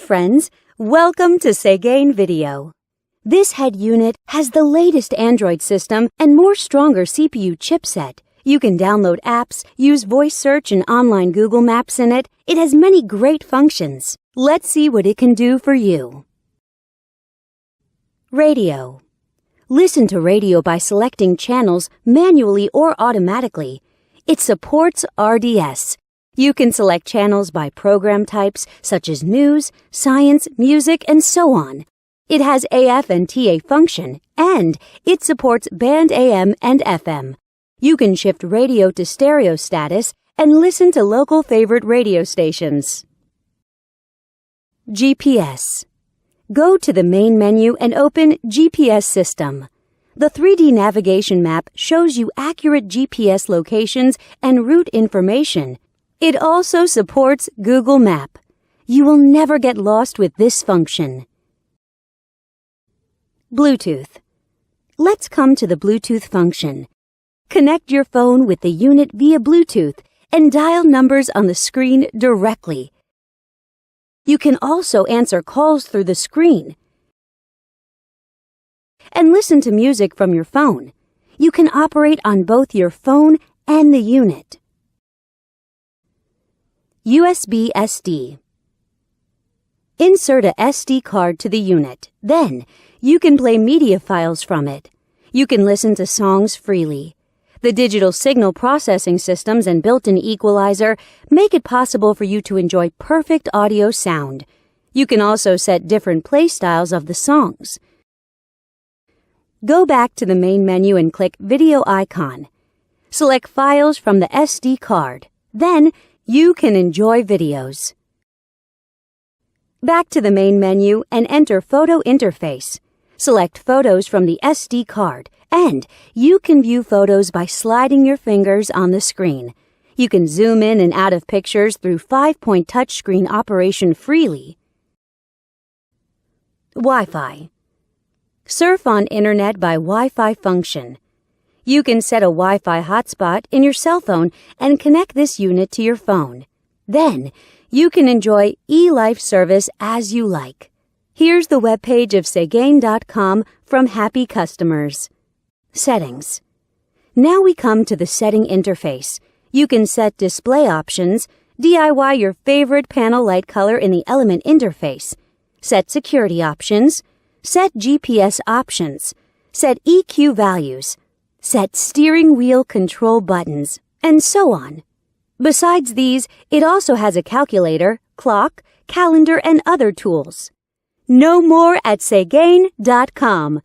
friends, welcome to Segain Video. This head unit has the latest Android system and more stronger CPU chipset. You can download apps, use voice search and online Google Maps in it. It has many great functions. Let's see what it can do for you. Radio. Listen to radio by selecting channels manually or automatically. It supports RDS. You can select channels by program types such as news, science, music, and so on. It has AF and TA function, and it supports band AM and FM. You can shift radio to stereo status and listen to local favorite radio stations. GPS. Go to the main menu and open GPS System. The 3D navigation map shows you accurate GPS locations and route information. It also supports Google Map. You will never get lost with this function. Bluetooth. Let's come to the Bluetooth function. Connect your phone with the unit via Bluetooth and dial numbers on the screen directly. You can also answer calls through the screen and listen to music from your phone. You can operate on both your phone and the unit. USB SD. Insert a SD card to the unit. Then, you can play media files from it. You can listen to songs freely. The digital signal processing systems and built-in equalizer make it possible for you to enjoy perfect audio sound. You can also set different play styles of the songs. Go back to the main menu and click Video icon. Select Files from the SD card. Then, you can enjoy videos. Back to the main menu and enter Photo Interface. Select Photos from the SD card, and you can view photos by sliding your fingers on the screen. You can zoom in and out of pictures through 5-point touchscreen operation freely. Wi-Fi. Surf on Internet by Wi-Fi function. You can set a Wi-Fi hotspot in your cell phone and connect this unit to your phone. Then, you can enjoy eLife service as you like. Here's the webpage of Segain.com from happy customers. Settings. Now we come to the setting interface. You can set display options, DIY your favorite panel light color in the element interface, set security options, set GPS options, set EQ values, set steering wheel control buttons, and so on. Besides these, it also has a calculator, clock, calendar, and other tools. Know more at Segain.com.